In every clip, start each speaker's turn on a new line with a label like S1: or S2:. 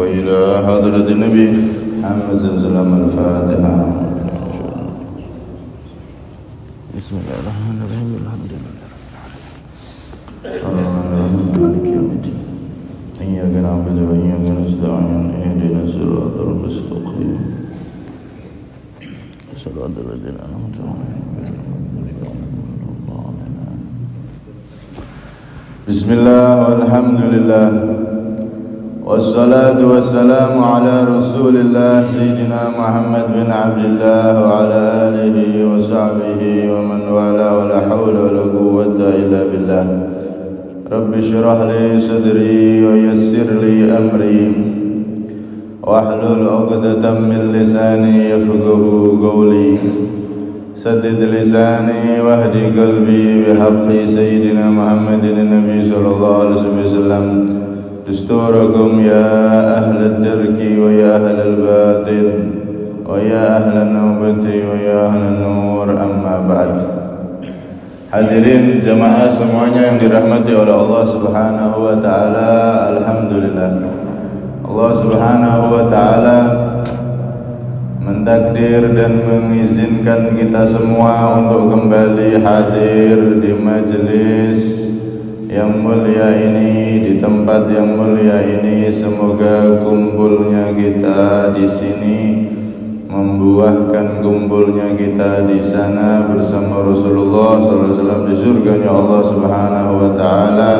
S1: وإلى حضرة النبي محمد صلى الله عليه وسلم. الفاتحة. بسم الله الرحمن الرحيم. الحمد لله الرحمن الرحيم مالك يوم الدين. إياك نعبد وإياك نستعين. اهدنا الصراط المستقيم. صراط الذين أنعمت عليهم غير المغضوب عليهم ولا الضالين. بسم الله والحمد لله والصلاة والسلام على رسول الله سيدنا محمد بن عبد الله وعلى آله وصحبه ومن والاه ولا حول ولا قوة إلا بالله. رب اشرح لي صدري ويسر لي أمري واحلل عقدة من لساني يفقه قولي. سدد لساني واهد قلبي بحق سيدنا محمد النبي صلى الله عليه وسلم. دستوركم يا أهل الدرك ويا أهل الباطن ويا أهل النوبة ويا أهل النور. أما بعد. Hadirin jamaah semuanya yang dirahmati oleh Allah Subhanahu wa taala, alhamdulillah. Allah Subhanahu wa taala mentakdir dan mengizinkan kita semua untuk kembali hadir di majelis yang mulia ini, di tempat yang mulia ini. Semoga kumpulnya kita di sini membuahkan kumpulnya kita di sana bersama Rasulullah SAW di surganya Allah Subhanahu wa taala.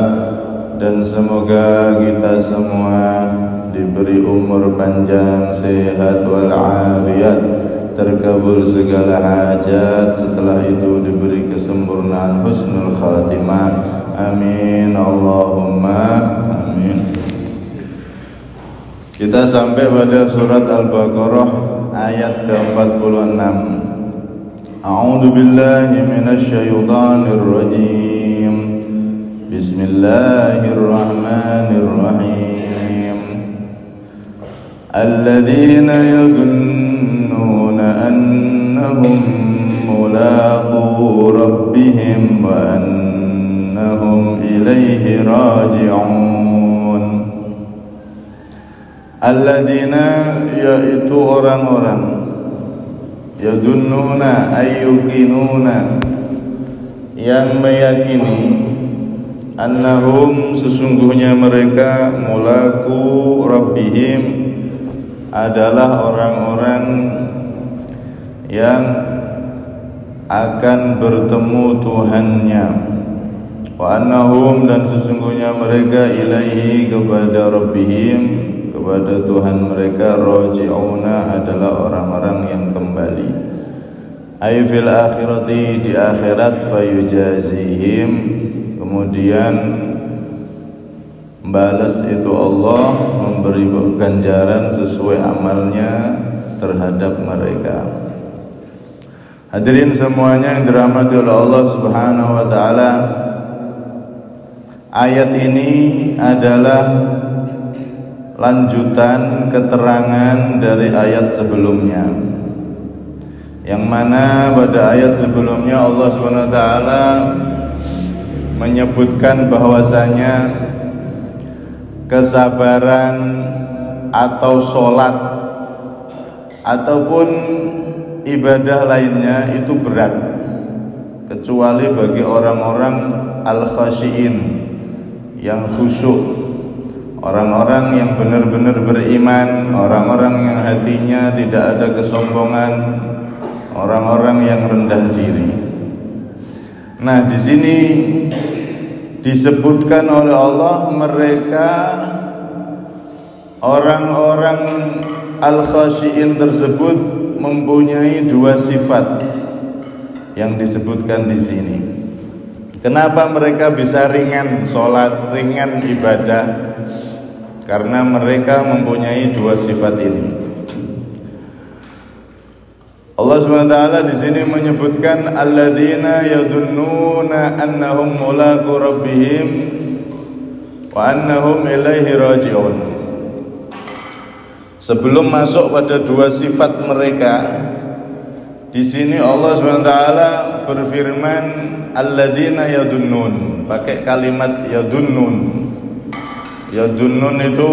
S1: Dan semoga kita semua diberi umur panjang, sehat walafiat, terkabul segala hajat, setelah itu diberi kesempurnaan husnul khatimah. Amin Allahumma amin. Kita sampai pada surat Al-Baqarah ayat ke-46. A'udzu billahi minasy syaithanir rajim. Bismillahirrahmanirrahim. Alladzina yadhunnuna annahum mulaqu rabbihim wa annahum ilaihi raji'un. Alladzina, yaitu orang-orang, yadunnuna ayyukinuna, yang meyakini, annahum, sesungguhnya mereka, mulaku rabbihim, adalah orang-orang yang akan bertemu Tuhannya. Wa annahum, dan sesungguhnya mereka, ilaihi, kepada rabbihim, kepada Tuhan mereka, raji'una, adalah orang-orang yang kembali. Ay fil akhirati, di akhirat, fayujazihim, kemudian balas itu Allah, memberi ganjaran sesuai amalnya terhadap mereka. Hadirin semuanya yang dirahmati oleh Allah Subhanahu wa taala, ayat ini adalah lanjutan keterangan dari ayat sebelumnya, yang mana pada ayat sebelumnya Allah Subhanahu wa taala menyebutkan bahwasanya kesabaran atau sholat ataupun ibadah lainnya itu berat, kecuali bagi orang-orang al-khasyiin, yang khusyuk, orang-orang yang benar-benar beriman, orang-orang yang hatinya tidak ada kesombongan, orang-orang yang rendah diri. Nah, di sini disebutkan oleh Allah mereka, orang-orang al-khasyiin tersebut mempunyai dua sifat yang disebutkan di sini. Kenapa mereka bisa ringan sholat, ringan ibadah? Karena mereka mempunyai dua sifat ini. Allah SWT di sini menyebutkan alladzina yadunnuna annahum mulaqu rabbihim wa annahum ilaihi raji'un. Sebelum masuk pada dua sifat mereka, di sini Allah SWT berfirman alladzina yadunnun, pakai kalimat yadunnun. Yadunnun itu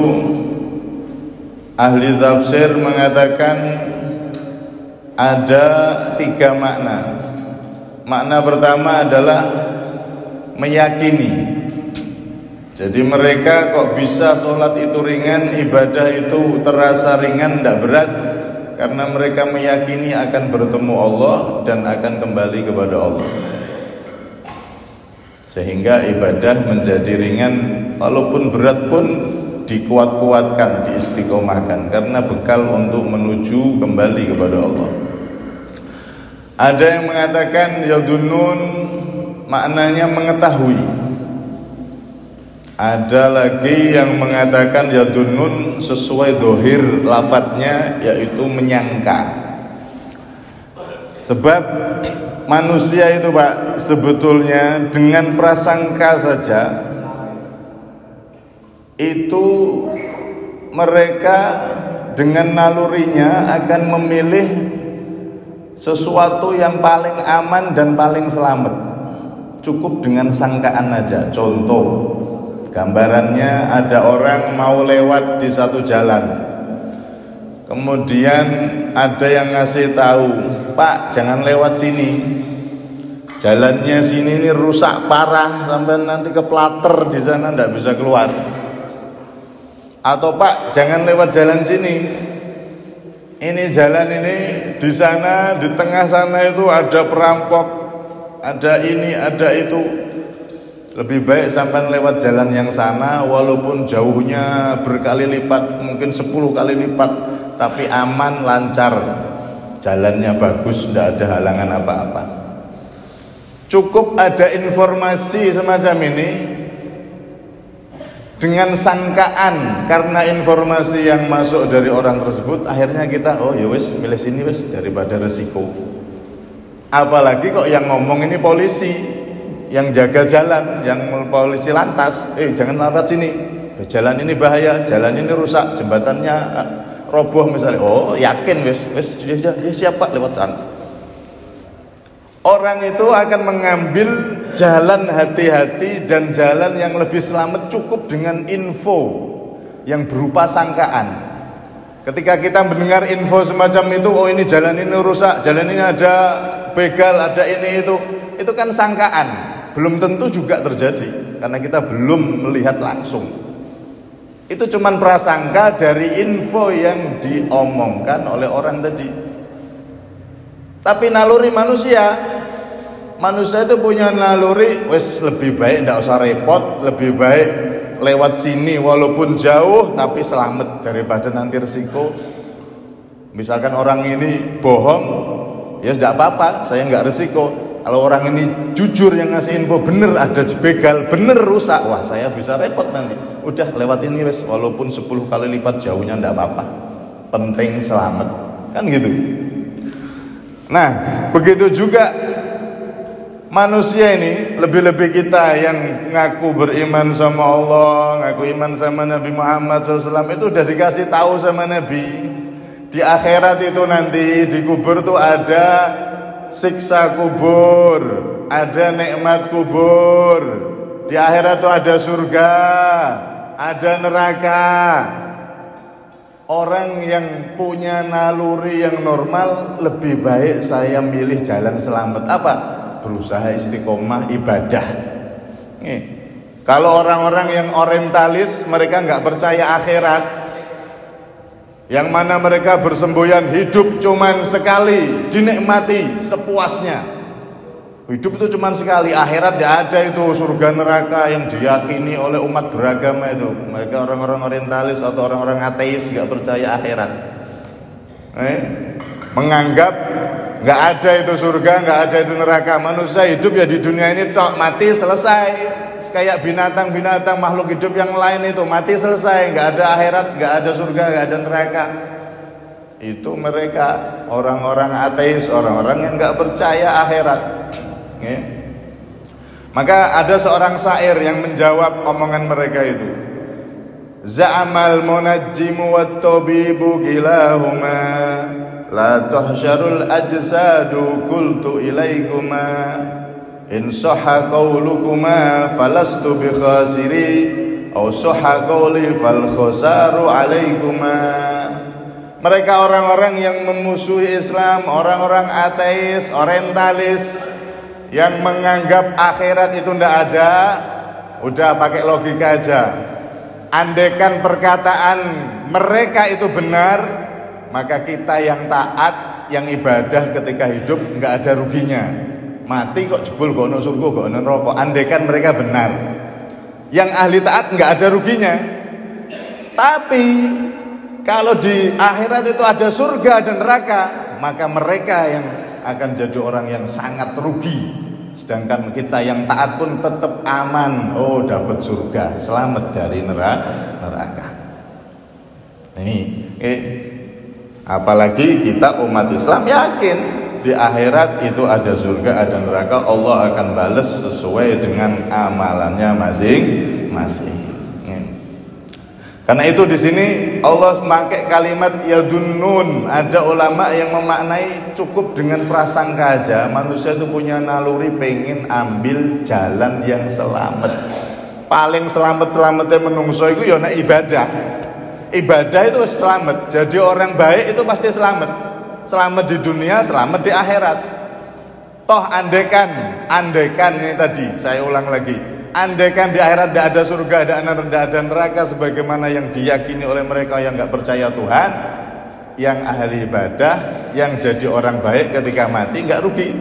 S1: Ahli tafsir mengatakan ada 3 makna. Makna pertama adalah meyakini. Jadi mereka kok bisa sholat itu ringan, ibadah itu terasa ringan, tidak berat, karena mereka meyakini akan bertemu Allah dan akan kembali kepada Allah, sehingga ibadah menjadi ringan, walaupun berat pun dikuat-kuatkan, diistiqomahkan, karena bekal untuk menuju kembali kepada Allah. Ada yang mengatakan yadunnun maknanya mengetahui. Ada lagi yang mengatakan yadunnun sesuai dohir lafadznya, yaitu menyangka. Sebab manusia itu Pak, sebetulnya dengan prasangka saja itu mereka dengan nalurinya akan memilih sesuatu yang paling aman dan paling selamat. Cukup dengan sangkaan aja. Contoh, gambarannya ada orang mau lewat di satu jalan, kemudian ada yang ngasih tahu, Pak jangan lewat sini, jalannya sini ini rusak parah, sampai nanti keplater di sana, nggak bisa keluar. Atau Pak jangan lewat jalan sini, ini jalan ini di sana, di tengah sana itu ada perampok, ada ini, ada itu. Lebih baik sampai lewat jalan yang sana, walaupun jauhnya berkali lipat, mungkin 10 kali lipat, tapi aman, lancar, jalannya bagus, tidak ada halangan apa-apa. Cukup ada informasi semacam ini, dengan sangkaan, karena informasi yang masuk dari orang tersebut, akhirnya kita oh ya wis milih sini wis daripada resiko. Apalagi kok yang ngomong ini polisi, yang jaga jalan, yang polisi lantas, jangan lewat sini, jalan ini bahaya, jalan ini rusak, jembatannya roboh misalnya. Oh yakin wis ya siap Pak lewat sana. Orang itu akan mengambil jalan hati-hati dan jalan yang lebih selamat cukup dengan info yang berupa sangkaan. Ketika kita mendengar info semacam itu, oh ini jalan ini rusak, jalan ini ada begal, ada ini itu kan sangkaan. Belum tentu juga terjadi karena kita belum melihat langsung. Itu cuman prasangka dari info yang diomongkan oleh orang tadi. Tapi naluri manusia itu punya naluri, wes lebih baik tidak usah repot, lebih baik lewat sini walaupun jauh tapi selamat daripada nanti resiko. Misalkan orang ini bohong, ya tidak apa-apa, saya nggak resiko. Kalau orang ini jujur yang ngasih info, bener ada begal, bener rusak, wah saya bisa repot nanti. Udah lewat ini wes, walaupun 10 kali lipat jauhnya tidak apa-apa, penting selamat, kan gitu. Nah begitu juga manusia ini, lebih-lebih kita yang ngaku beriman sama Allah, ngaku iman sama Nabi Muhammad SAW, itu udah dikasih tahu sama Nabi. Di akhirat itu nanti di kubur tuh ada siksa kubur, ada nikmat kubur. Di akhirat tuh ada surga, ada neraka. Orang yang punya naluri yang normal, lebih baik saya milih jalan selamat. Apa? Berusaha istiqomah ibadah. Kalau orang-orang yang orientalis, mereka nggak percaya akhirat, yang mana mereka bersemboyan hidup cuman sekali, dinikmati sepuasnya. Hidup itu cuman sekali, akhirat tidak ada itu surga neraka yang diyakini oleh umat beragama itu. Mereka orang-orang orientalis atau orang-orang ateis nggak percaya akhirat. Menganggap nggak ada itu surga, nggak ada itu neraka. Manusia hidup ya di dunia ini tok, mati selesai. Kayak binatang-binatang makhluk hidup yang lain itu mati selesai, nggak ada akhirat, nggak ada surga, nggak ada neraka. Itu mereka orang-orang ateis, orang-orang yang nggak percaya akhirat. Maka ada seorang syair yang menjawab omongan mereka itu. Za'amal munajjimu wat tabibu kilahuma la tuhsyarul ajsadu qultu ilaikuma in sahha qawlukuma falastu bi khasiri aw sahha qawli fal khasaru alaikuma. Mereka orang-orang yang memusuhi Islam, orang-orang ateis, orientalis, yang menganggap akhirat itu tidak ada. Udah pakai logika aja. Andaikan perkataan mereka itu benar, maka kita yang taat, yang ibadah ketika hidup nggak ada ruginya. Mati kok jebul kok ono surga kok ono neraka. Andaikan mereka benar, yang ahli taat nggak ada ruginya. Tapi kalau di akhirat itu ada surga dan neraka, maka mereka yang akan jadi orang yang sangat rugi. Sedangkan kita yang taat pun tetap aman. Oh, dapat surga, selamat dari neraka. Ini apalagi kita umat Islam yakin di akhirat itu ada surga, ada neraka. Allah akan balas sesuai dengan amalannya masing-masing. Karena itu di sini Allah memakai kalimat yadunnun. Ada ulama yang memaknai cukup dengan prasangka aja. Manusia itu punya naluri pengen ambil jalan yang selamat. Paling selamatnya menungso itu ya nek ibadah. Ibadah itu selamat. Jadi orang baik itu pasti selamat. Selamat di dunia, selamat di akhirat. Toh andaikan ini tadi saya ulang lagi. Andaikan di akhirat tidak ada surga, tidak ada neraka sebagaimana yang diyakini oleh mereka yang nggak percaya Tuhan, yang ahli ibadah, yang jadi orang baik ketika mati nggak rugi.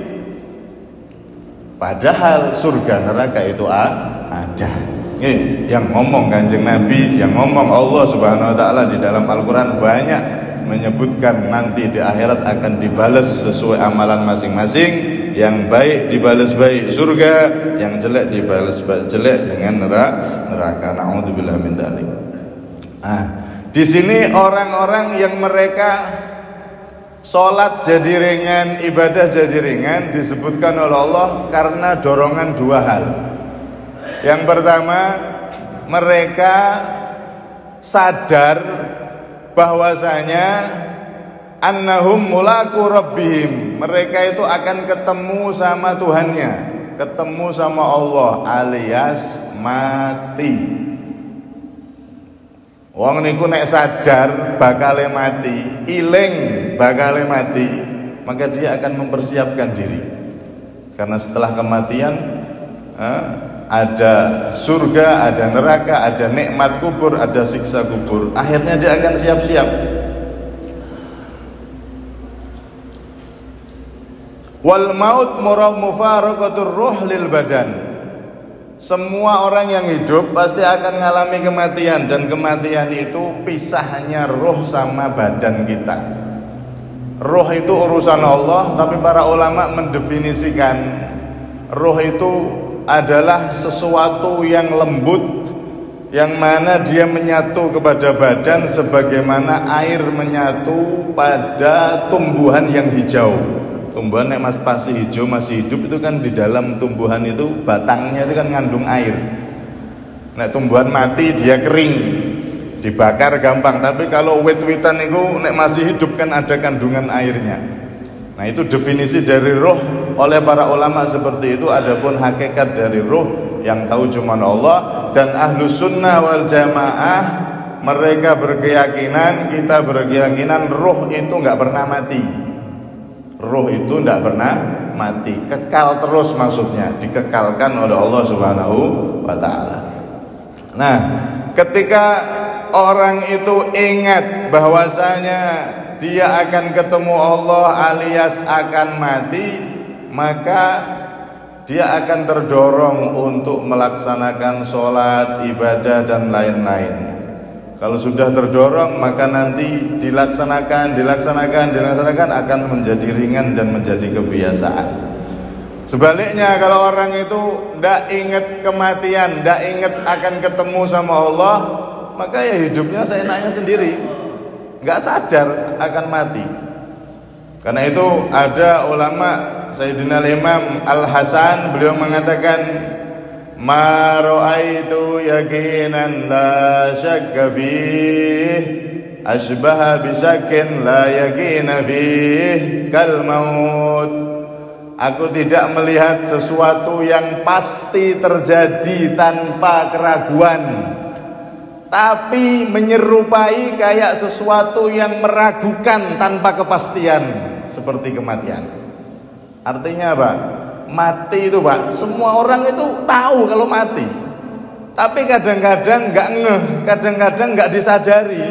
S1: Padahal surga neraka itu ada. Yang ngomong Kanjeng Nabi, yang ngomong Allah Subhanahu Wa Taala di dalam Al-Quran banyak menyebutkan nanti di akhirat akan dibalas sesuai amalan masing-masing. Yang baik dibalas baik surga, yang jelek dibalas jelek dengan neraka. Na'udzubillah min dzalik. Di sini orang-orang yang mereka sholat jadi ringan, ibadah jadi ringan disebutkan oleh Allah karena dorongan dua hal. Yang pertama, mereka sadar bahwasanya annahum mulaku rabbihim, mereka itu akan ketemu sama Tuhannya, ketemu sama Allah, alias mati. Wong niku nek sadar bakal mati, iling bakal mati, maka dia akan mempersiapkan diri. Karena setelah kematian ada surga, ada neraka, ada nikmat kubur, ada siksa kubur. Akhirnya dia akan siap-siap. Wal maut mufaraqatur ruh lil badan. Semua orang yang hidup pasti akan mengalami kematian, dan kematian itu pisahnya roh sama badan kita. Roh itu urusan Allah, tapi para ulama mendefinisikan roh itu adalah sesuatu yang lembut, yang mana dia menyatu kepada badan sebagaimana air menyatu pada tumbuhan yang hijau. Tumbuhan nek masih hijau, masih hidup itu kan di dalam tumbuhan itu batangnya itu kan ngandung air. Nek tumbuhan mati dia kering, dibakar gampang. Tapi kalau wit-witan itu nek masih hidup kan ada kandungan airnya. Nah itu definisi dari roh oleh para ulama seperti itu. Adapun hakikat dari roh yang tahu cuma Allah. Dan ahlu sunnah wal jamaah mereka berkeyakinan, kita berkeyakinan roh itu nggak pernah mati. Roh itu tidak pernah mati, kekal terus, maksudnya dikekalkan oleh Allah Subhanahu wa Ta'ala. Nah, ketika orang itu ingat bahwasanya dia akan ketemu Allah alias akan mati, maka dia akan terdorong untuk melaksanakan sholat, ibadah dan lain-lain. Kalau sudah terdorong, maka nanti dilaksanakan akan menjadi ringan dan menjadi kebiasaan. Sebaliknya, kalau orang itu tidak ingat kematian, tidak ingat akan ketemu sama Allah, maka ya hidupnya seenaknya sendiri, nggak sadar akan mati. Karena itu ada ulama, Sayyidina Imam Al-Hasan, beliau mengatakan, ma ra'aitu yaqinan la syakka fih asbaha bisyakin la yaqina fih kal maut. Aku tidak melihat sesuatu yang pasti terjadi tanpa keraguan,
S2: tapi menyerupai kayak sesuatu yang meragukan tanpa kepastian seperti kematian. Artinya apa? Mati itu Pak, semua orang itu tahu kalau mati, tapi kadang-kadang nggak ngeh, kadang-kadang nggak disadari,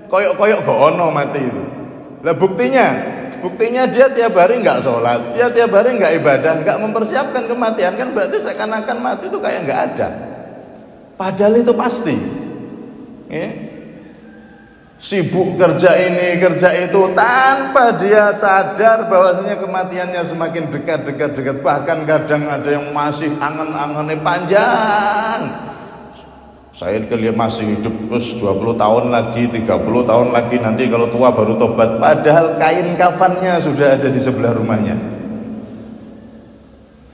S2: koyok-koyok gak ono mati itu. Lah buktinya dia tiap hari nggak sholat, dia tiap hari nggak ibadah, nggak mempersiapkan kematian, kan berarti seakan-akan mati itu kayak nggak ada. Padahal itu pasti. Sibuk kerja ini kerja itu tanpa dia sadar bahwasanya kematiannya semakin dekat, bahkan kadang ada yang masih angan-angannya panjang. Saya kalian masih hidup terus 20 tahun lagi, 30 tahun lagi, nanti kalau tua baru tobat. Padahal kain kafannya sudah ada di sebelah rumahnya.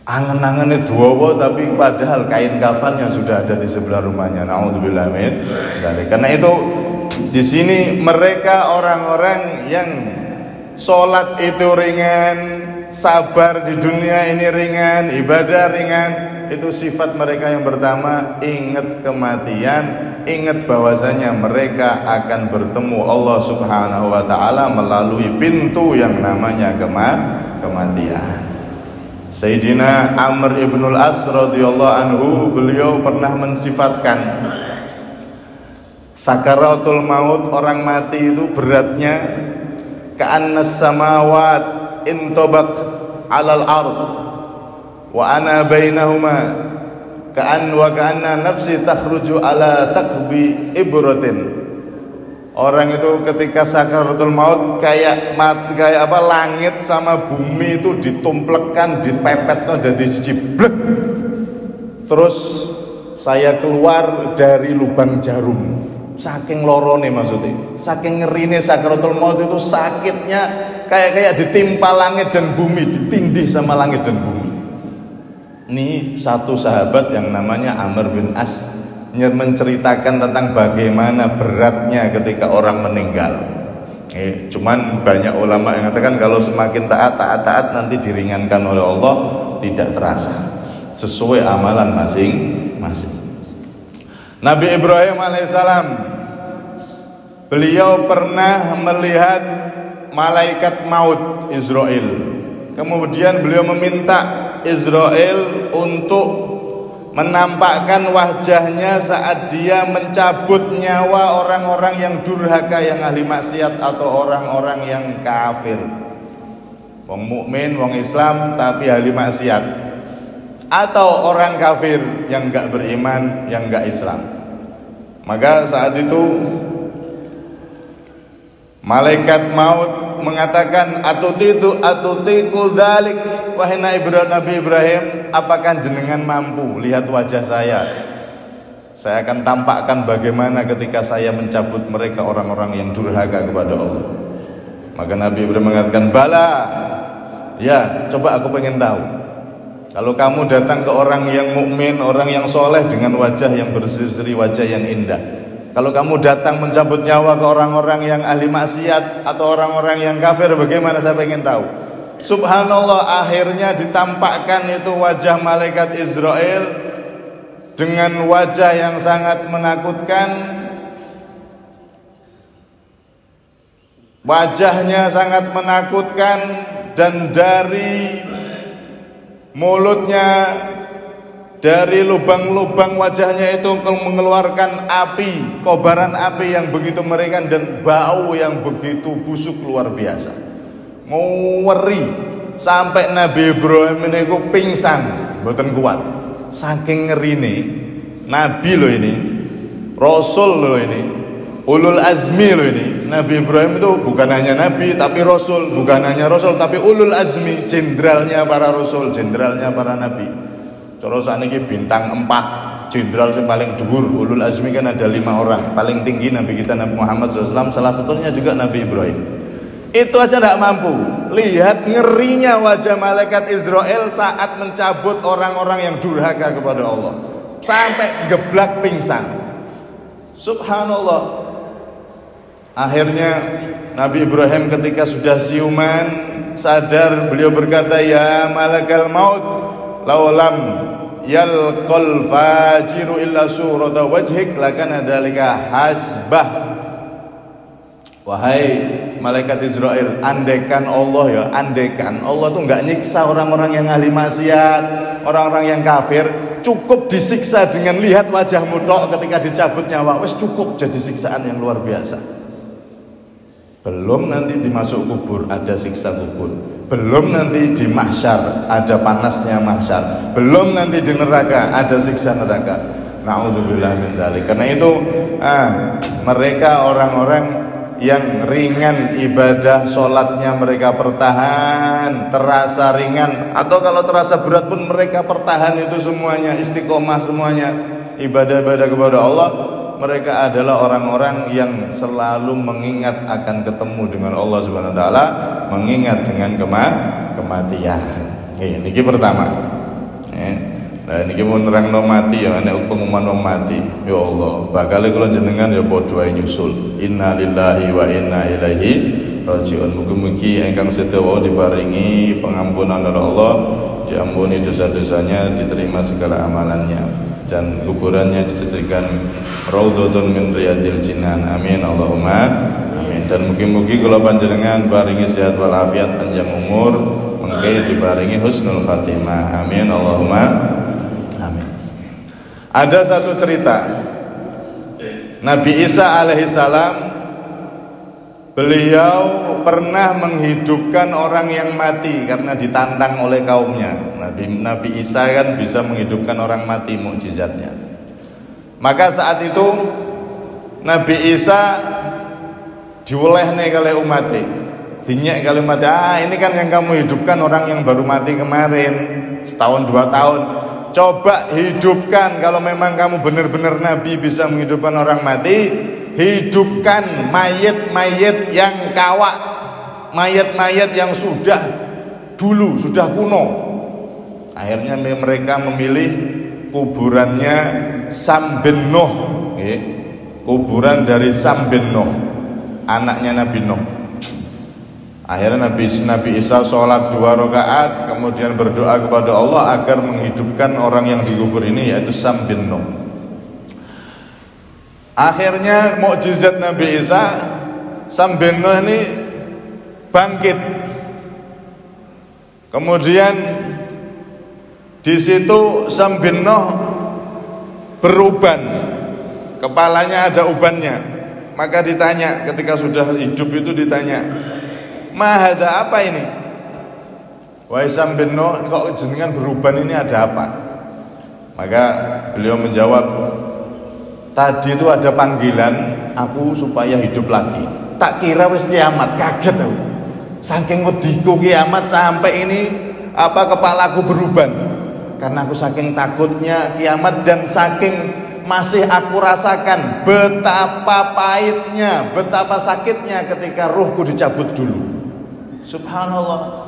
S2: Angan-angannya duawa, tapi padahal kain kafannya sudah ada di sebelah rumahnya. Naudzubillah min dzalik. Karena itu di sini mereka orang-orang yang sholat itu ringan, sabar di dunia ini ringan, ibadah ringan. Itu sifat mereka yang pertama, ingat kematian, ingat bahwasanya mereka akan bertemu Allah Subhanahu wa taala melalui pintu yang namanya kematian. Sayyidina Amr ibnul As radhiyallahu anhu, beliau pernah mensifatkan sakaratul maut, orang mati itu beratnya ka'annas samawat intobak alal ard wa ana bainahuma ka'anna nafsi takhruju ala thaqbi ibratin. Orang itu ketika sakaratul maut kayak langit sama bumi itu ditumplekkan, dipepet dari jiblek. Terus saya keluar dari lubang jarum. Saking lorone maksudnya, saking ngerine sakaratul maut itu, sakitnya kayak ditimpa langit dan bumi, ditindih sama langit dan bumi. Ini satu sahabat yang namanya Amr bin As menceritakan tentang bagaimana beratnya ketika orang meninggal. Cuman banyak ulama yang mengatakan kalau semakin taat nanti diringankan oleh Allah, tidak terasa, sesuai amalan masing-masing. Nabi Ibrahim alaihissalam, beliau pernah melihat malaikat maut Israel. Kemudian beliau meminta Israel untuk menampakkan wajahnya saat dia mencabut nyawa orang-orang yang durhaka, yang ahli maksiat, atau orang-orang yang kafir. Wong mukmin, wong Islam tapi ahli maksiat, atau orang kafir yang enggak beriman, yang enggak Islam. Maka saat itu malaikat maut mengatakan, atutiku dalik, wahai Nabi Ibrahim, apakah jenengan mampu lihat wajah saya? Saya akan tampakkan bagaimana ketika saya mencabut mereka, orang-orang yang durhaka kepada Allah. Maka Nabi Ibrahim mengatakan, bala, ya, coba aku pengen tahu. Kalau kamu datang ke orang yang mukmin, orang yang soleh dengan wajah yang berseri-seri, wajah yang indah. Kalau kamu datang mencabut nyawa ke orang-orang yang ahli maksiat atau orang-orang yang kafir, bagaimana? Saya pengen tahu. Subhanallah, akhirnya ditampakkan itu wajah malaikat Israel dengan wajah yang sangat menakutkan. Wajahnya sangat menakutkan, dan dari mulutnya, dari lubang-lubang wajahnya itu mengeluarkan api, kobaran api yang begitu mengerikan, dan bau yang begitu busuk luar biasa, ngeri sampai Nabi Ibrahim ini pingsan, mboten kuat, saking ngerine. Nabi loh ini, Rasul loh ini, ulul azmi loh ini. Nabi Ibrahim itu bukan hanya Nabi tapi Rasul, bukan hanya Rasul tapi ulul azmi, jenderalnya para Rasul, jenderalnya para Nabi. Terus ini bintang 4, jenderal yang paling dhuwur. Ulul azmi kan ada 5 orang. Paling tinggi Nabi kita Nabi Muhammad SAW, salah satunya juga Nabi Ibrahim. Itu aja tidak mampu. Lihat ngerinya wajah malaikat Israel saat mencabut orang-orang yang durhaka kepada Allah, sampai geblak pingsan. Subhanallah. Akhirnya Nabi Ibrahim ketika sudah siuman sadar, beliau berkata, ya malakal maut, laulam yalqal fajiru illa surata wajhik lakana dzalika hasbah. Wahai malaikat Israel, andaikan Allah tuh nggak nyiksa orang-orang yang ahli maksiat, orang-orang yang kafir, cukup disiksa dengan lihat wajahmu tok ketika dicabut nyawa, wes cukup jadi siksaan yang luar biasa. Belum nanti dimasuk kubur ada siksa kubur, belum nanti di mahsyar ada panasnya mahsyar, belum nanti di neraka ada siksa neraka. Na'udzubillah min dzalik. Karena itu mereka orang-orang yang ringan ibadah, sholatnya mereka pertahan, terasa ringan, atau kalau terasa berat pun mereka pertahan itu semuanya, istiqomah semuanya, ibadah-ibadah kepada Allah. Mereka adalah orang-orang yang selalu mengingat akan ketemu dengan Allah Subhanahu wa taala, mengingat dengan kematian. Ini pertama. Nah ini mau nerangno mati ya, nek pengumuman wong mati. Ya Allah, bakal kula jenengan ya padha ae nyusul. Innalillahi wa inna ilaihi rajiun. Mugi-mugi ingkang sedaya wau diparingi pengampunan oleh Allah, diampuni dosa-dosanya, diterima segala amalannya, dan kuburannya dijadikan raudhatun min riyadil jinan. Amin Allahumma amin. Dan mugi-mugi kula panjenengan paringi sehat walafiat, panjang umur, mengke diparingi husnul khatimah. Amin Allahumma. Ada satu cerita Nabi Isa alaihissalam, beliau pernah menghidupkan orang yang mati karena ditantang oleh kaumnya. Nabi Isa kan bisa menghidupkan orang mati, mukjizatnya. Maka saat itu Nabi Isa diolehne kali umatnya, dinyek kali umatnya, ini kan yang kamu hidupkan orang yang baru mati kemarin, setahun 2 tahun. Coba hidupkan, kalau memang kamu benar-benar Nabi bisa menghidupkan orang mati, hidupkan mayat-mayat yang kawak, mayat-mayat yang sudah kuno. Akhirnya mereka memilih kuburannya Sam bin Nuh, kuburan dari Sam bin Nuh, anaknya Nabi Nuh. Akhirnya Nabi Isa sholat 2 rakaat, kemudian berdoa kepada Allah agar menghidupkan orang yang dikubur ini, yaitu Sam bin Nuh. Akhirnya mukjizat Nabi Isa, Sam bin Nuh ini bangkit. Kemudian di situ Sam bin Nuh beruban, kepalanya ada ubannya. Maka ditanya, ketika sudah hidup itu ditanya, "Mahada, apa ini?" Wahai Sam bin Nuh, kok jenengan beruban ini ada apa? Maka beliau menjawab, tadi itu ada panggilan aku supaya hidup lagi. Tak kira wis kiamat, kaget aku. Saking wediku kiamat sampai ini kepalaku beruban. Karena aku saking takutnya kiamat dan saking masih aku rasakan betapa pahitnya, betapa sakitnya ketika ruhku dicabut dulu. Subhanallah.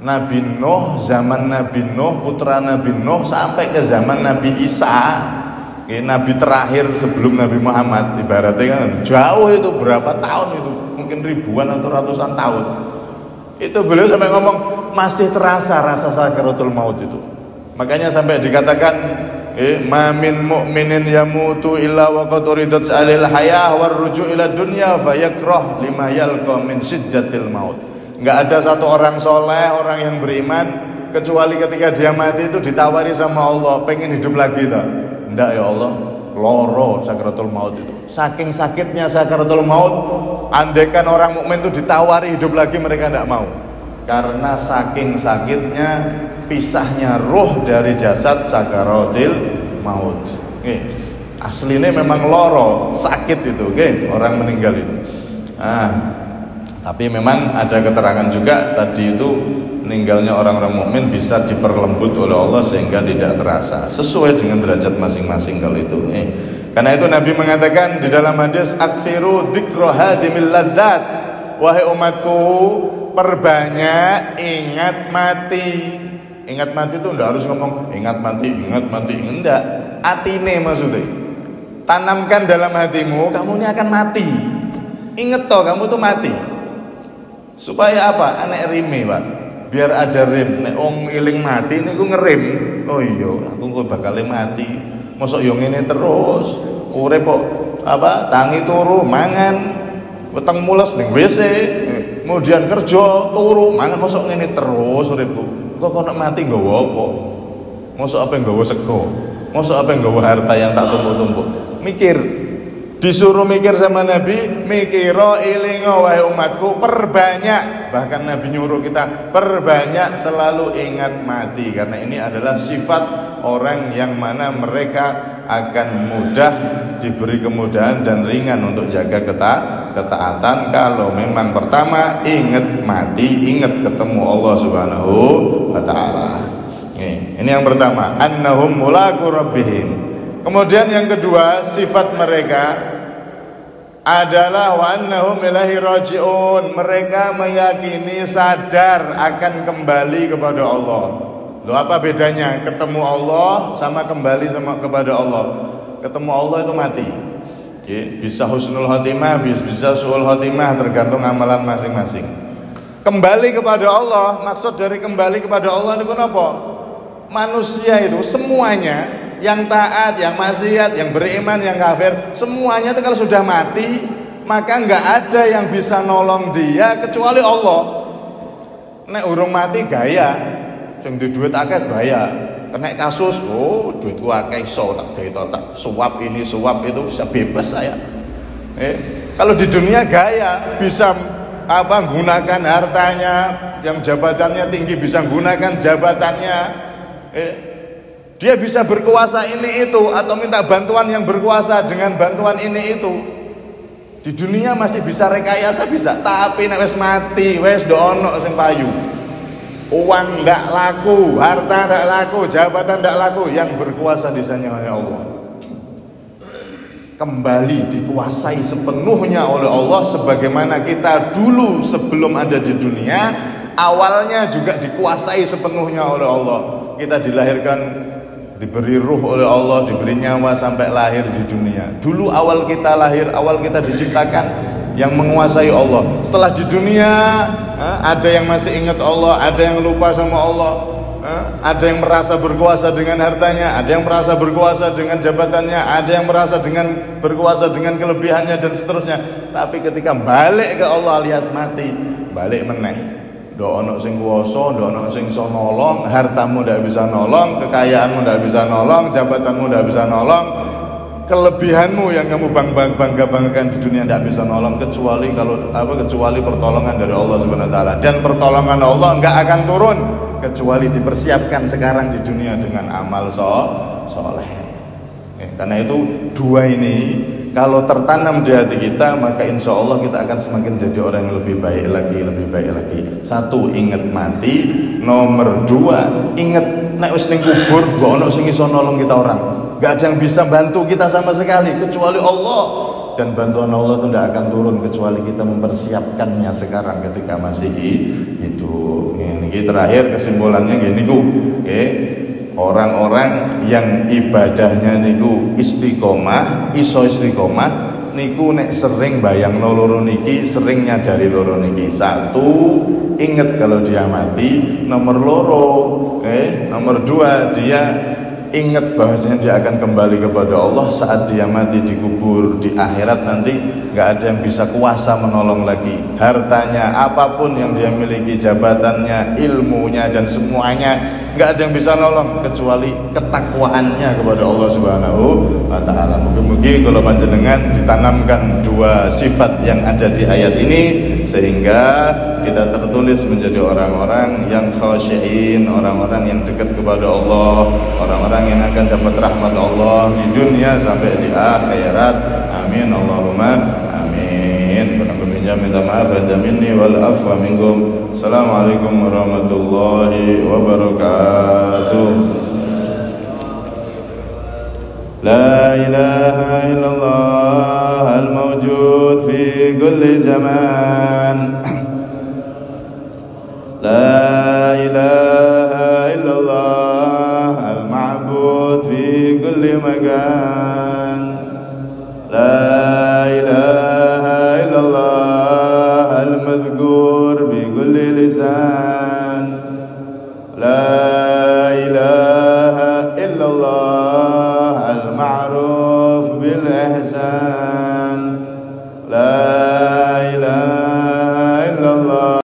S2: Nabi Nuh, zaman Nabi Nuh, putra Nabi Nuh, sampai ke zaman Nabi Isa, Nabi terakhir sebelum Nabi Muhammad, ibaratnya kan jauh itu, berapa tahun itu, mungkin ribuan atau ratusan tahun. Itu beliau sampai ngomong masih terasa rasa sakaratul maut itu. Makanya sampai dikatakan, ma min mu'minin yamutu illa wa qad uridat alil hayah war ruju' ila dunya fayakrah lima yalqa min syiddatil maut. Enggak ada satu orang soleh, orang yang beriman, kecuali ketika dia mati itu ditawari sama Allah, pengen hidup lagi tak? Enggak ya Allah, loro sakaratul maut itu. Saking sakitnya sakaratul maut, andaikan orang mukmin itu ditawari hidup lagi mereka enggak mau. Karena saking sakitnya pisahnya ruh dari jasad sakaratul maut. Aslinya memang loro, sakit itu, orang meninggal itu. Tapi memang ada keterangan juga tadi itu meninggalnya orang-orang mukmin bisa diperlembut oleh Allah sehingga tidak terasa, sesuai dengan derajat masing-masing kalau itu. Karena itu Nabi mengatakan di dalam hadis, aktsiru dzikra hadimil ladzat, wahai umatku perbanyak ingat mati. Ingat mati itu enggak harus ngomong ingat mati, enggak. Atine maksudnya. Tanamkan dalam hatimu, kamu ini akan mati. Ingat toh kamu tuh mati. Supaya apa? Anak rime, Pak. biar ada rem. Nek wong eling mati niku ngerem. Oh iya, aku kok bakal mati. Mosok yo ngene terus. Urip kok tangi turu mangan, weteng mules ning WC, kemudian kerja turu mangan, mosok ngene terus uripku. Kok nek mati nggawa apa? Mosok apa nggawa sego? Mosok apa nggawa harta yang tak tumpuk-tumpuk? Mikir. Disuruh mikir sama Nabi, mikiro ilingo wahai umatku, perbanyak. Bahkan Nabi nyuruh kita perbanyak selalu ingat mati, karena ini adalah sifat orang yang mana mereka akan mudah diberi kemudahan dan ringan untuk jaga ketaatan kalau memang pertama ingat mati, ingat ketemu Allah Subhanahu wa taala. Ini yang pertama, annahum mulaqu rabbihim. Kemudian yang kedua, sifat mereka adalah wa annahum ilaihi raji'un. Mereka meyakini, sadar akan kembali kepada Allah. Loh, apa bedanya ketemu Allah sama kembali kepada Allah? Ketemu Allah itu mati. Bisa husnul khotimah, bisa su'ul khotimah, tergantung amalan masing-masing. Kembali kepada Allah, maksud dari kembali kepada Allah itu apa? Manusia itu semuanya, yang taat, yang maksiat, yang beriman, yang kafir, semuanya itu kalau sudah mati, maka nggak ada yang bisa nolong dia kecuali Allah. Nek urung mati gaya, sing duit akeh gaya, kena kasus, oh duitku akeh iso tak gawe tak suap ini suap itu, bisa bebas saya. Kalau di dunia gaya, bisa gunakan hartanya, yang jabatannya tinggi bisa gunakan jabatannya. Dia bisa berkuasa ini itu, atau minta bantuan yang berkuasa dengan bantuan ini itu. Di dunia masih bisa rekayasa, bisa, tapi nek wis mati wis do ono sing payu. Uang ndak laku, harta ndak laku, jabatan ndak laku, yang berkuasa di sana hanya Allah. Kembali dikuasai sepenuhnya oleh Allah, sebagaimana kita dulu sebelum ada di dunia, awalnya juga dikuasai sepenuhnya oleh Allah. Kita dilahirkan, diberi ruh oleh Allah, diberi nyawa sampai lahir di dunia. Dulu awal kita lahir, awal kita diciptakan, yang menguasai Allah. Setelah di dunia, ada yang masih ingat Allah, ada yang lupa sama Allah, ada yang merasa berkuasa dengan hartanya, ada yang merasa berkuasa dengan jabatannya, ada yang merasa berkuasa dengan kelebihannya dan seterusnya. Tapi ketika balik ke Allah alias mati, balik meneh. Ndak ono sing kuwasa, ndak ono sing iso nolong, hartamu ndak bisa nolong, kekayaanmu ndak bisa nolong, jabatanmu ndak bisa nolong, kelebihanmu yang kamu banggakan di dunia ndak bisa nolong, kecuali pertolongan dari Allah Subhanahu wa taala. Dan pertolongan Allah enggak akan turun kecuali dipersiapkan sekarang di dunia dengan amal soleh. Karena itu dua ini kalau tertanam di hati kita, maka insya Allah kita akan semakin jadi orang yang lebih baik lagi. Satu, ingat mati. Nomor dua, ingat nek wis ning kubur gak ono sing iso nolong kita orang. Gak ada yang bisa bantu kita sama sekali kecuali Allah. Dan bantuan Allah itu tidak akan turun kecuali kita mempersiapkannya sekarang ketika masih hidup. Ini terakhir kesimpulannya gini orang-orang yang ibadahnya niku istiqomah, iso istiqomah niku nek sering bayang loro niki, sering nyadari loro niki. Satu, ingat kalau dia mati. Nomor nomor dua, dia ingat bahwasanya dia akan kembali kepada Allah saat dia mati dikubur. Di akhirat nanti nggak ada yang bisa kuasa menolong lagi. Hartanya, apapun yang dia miliki, jabatannya, ilmunya dan semuanya, nggak ada yang bisa nolong kecuali ketakwaannya kepada Allah Subhanahu wa taala. Mugi-mugi kalau panjenengan ditanamkan dua sifat yang ada di ayat ini sehingga kita tertulis menjadi orang-orang yang khasyiin, orang-orang yang dekat kepada Allah, orang-orang yang akan dapat rahmat Allah di dunia sampai di akhirat. Amin Allahumma amin. Kurang lebihnya minta maaf ada minni wal afwa minkum. Assalamualaikum warahmatullahi wabarakatuh. La ilaha illallah al-mawjud fi kulli zaman. La ilaha illallah al-ma'bud fi kulli makan. La ilaha illallah al-madhkur bi kulli lisan.
S1: المعروف بالإحسان